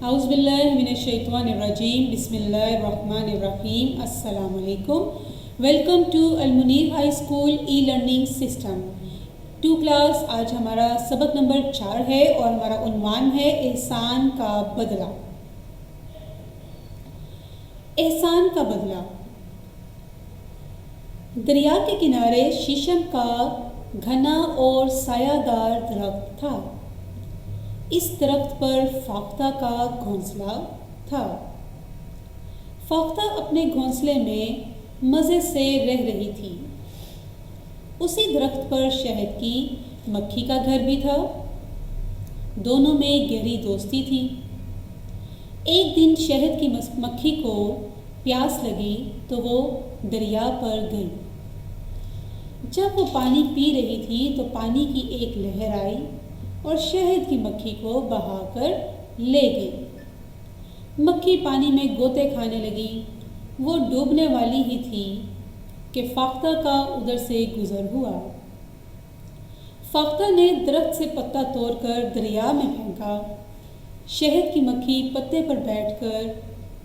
اعوذ باللہ من الشیطان الرجیم بسم اللہ الرحمن الرحیم السلام علیکم welcome to Al-Munir high school e learning system 2 class. آج ہمارا سبق نمبر 4 ہے اور ہمارا عنوان ہے احسان کا بدلہ۔ احسان کا بدلہ۔ دریا کے کنارے شیشم کا گھنا اور سایہ دار درخت تھا۔ اس درخت پر فاختہ کا گھونسلہ تھا۔ فاختہ اپنے گھونسلے میں مزے سے رہ رہی تھی۔ اسی درخت پر شہد کی مکھی کا گھر بھی تھا۔ دونوں میں گہری دوستی تھی۔ ایک دن شہد کی مکھی کو پیاس لگی تو وہ دریا پر گئی۔ جب وہ پانی پی رہی تھی تو پانی کی ایک لہر آئی اور شہد کی مکھی کو بہا کر لے گئی۔ مکھی پانی میں غوطے کھانے لگی۔ وہ ڈوبنے والی ہی تھی کہ فاختہ کا ادھر سے گزر ہوا۔ فاختہ نے درخت سے پتا توڑ کر دریا میں پھینکا۔ شہد کی مکھی پتے پر بیٹھ کر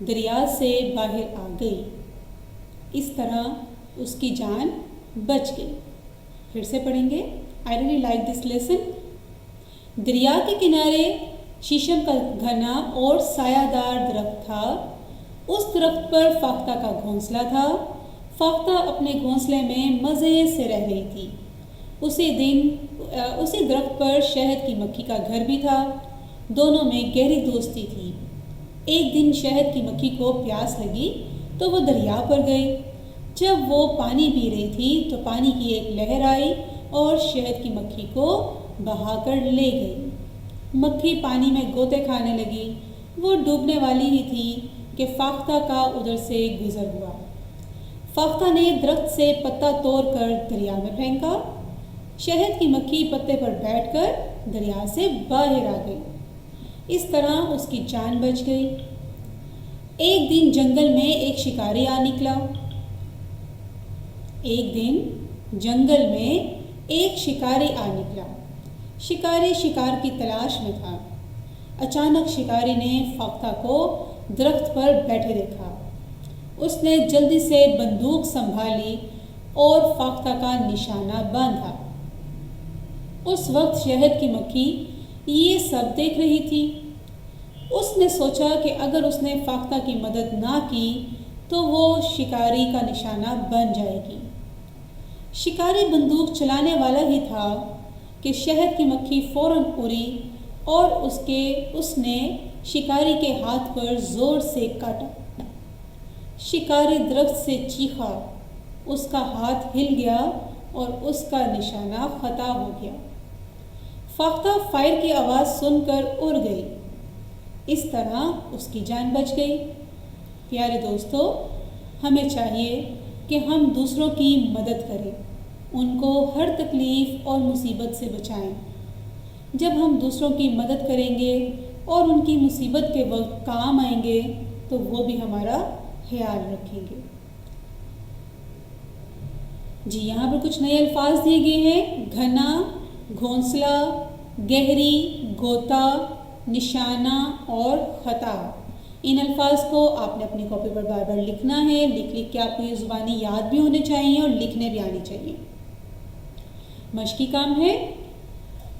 دریا سے باہر آ گئی۔ اس طرح اس کی جان بچ گئی۔ پھر سے پڑھیں گے۔ I really like this lesson۔ دریا کے کنارے شیشم کا گھنا اور سایہ دار درخت تھا۔ اس درخت پر فاختہ کا گھونسلہ تھا۔ فاختہ اپنے گھونسلے میں مزے سے رہ رہی تھی۔ اسی درخت پر شہد کی مکھی کا گھر بھی تھا۔ دونوں میں گہری دوستی تھی۔ ایک دن شہد کی مکھی کو پیاس لگی تو وہ دریا پر گئی۔ جب وہ پانی پی رہی تھی تو پانی کی ایک لہر آئی اور شہد کی مکھی کو بہا کر لے گئی۔ مکھی پانی میں غوطے کھانے لگی۔ وہ ڈوبنے والی ہی تھی کہ فاختہ کا ادھر سے گزر ہوا۔ فاختہ نے درخت سے پتا توڑ کر دریا میں پھینکا۔ شہد کی مکھی پتے پر بیٹھ کر دریا سے باہر آ گئی۔ اس طرح اس کی جان بچ گئی۔ ایک دن جنگل میں ایک شکاری آ نکلا۔ شکاری شکار کی تلاش میں تھا۔ اچانک شکاری نے فاختہ کو درخت پر بیٹھے دیکھا۔ اس نے جلدی سے بندوق سنبھالی اور فاختہ کا نشانہ باندھا۔ اس وقت شہد کی مکھی یہ سب دیکھ رہی تھی۔ اس نے سوچا کہ اگر اس نے فاختہ کی مدد نہ کی تو وہ شکاری کا نشانہ بن جائے گی۔ شکاری بندوق چلانے والا ہی تھا کہ شہد کی مکھی فوراً اڑی اور اس نے شکاری کے ہاتھ پر زور سے کاٹا۔ شکاری درخت سے چیخا۔ اس کا ہاتھ ہل گیا اور اس کا نشانہ خطا ہو گیا۔ فاختہ فائر کی آواز سن کر اڑ گئی۔ اس طرح اس کی جان بچ گئی۔ پیارے دوستو، ہمیں چاہیے کہ ہم دوسروں کی مدد کریں، ان کو ہر تکلیف اور مصیبت سے بچائیں۔ جب ہم دوسروں کی مدد کریں گے اور ان کی مصیبت کے وقت کام آئیں گے تو وہ بھی ہمارا خیال رکھیں گے۔ جی، یہاں پر کچھ نئے الفاظ دیے گئے ہیں۔ گھنا، گھونسلہ، گہری، غوطہ، نشانہ اور خطا۔ ان الفاظ کو آپ نے اپنی کاپی پر بار بار لکھنا ہے۔ لکھ کے آپ کو یہ زبانی یاد بھی ہونے چاہیے اور لکھنے بھی آنی چاہیے۔ مشقی کام ہے۔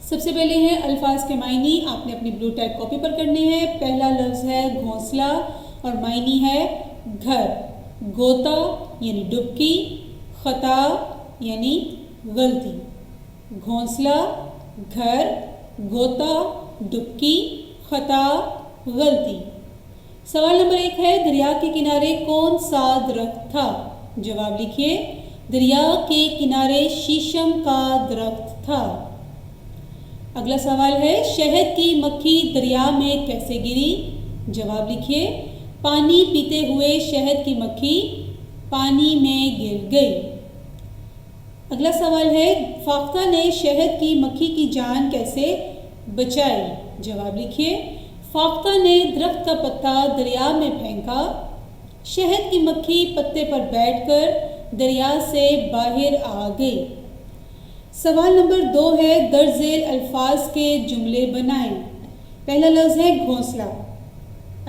سب سے پہلے ہے الفاظ کے معنی۔ آپ نے اپنی بلو ٹیگ کاپی پر کرنے ہیں۔ پہلا لفظ ہے گھونسلہ اور معنی ہے گھر۔ غوطہ یعنی ڈبکی، خطا یعنی غلطی۔ گھونسلہ، گھر، غوطہ، ڈبکی، خطا، غلطی۔ سوال نمبر 1 ہے دریا کے کنارے کون سا درخت تھا؟ جواب لکھیے۔ دریا کے کنارے شیشم کا درخت تھا۔ اگلا سوال ہے شہد کی مکھی دریا میں کیسے گری؟ جواب لکھیے۔ پانی پیتے ہوئے شہد کی مکھی پانی میں گر گئی۔ اگلا سوال ہے فاختہ نے شہد کی مکھی کی جان کیسے بچائی؟ جواب لکھیے۔ فاختہ نے درخت کا پتا دریا میں پھینکا۔ شہد کی مکھی پتے پر بیٹھ کر دریا سے باہر آ گئی۔ سوال نمبر 2 ہے درج ذیل الفاظ کے جملے بنائیں۔ پہلا لفظ ہے گھونسلہ۔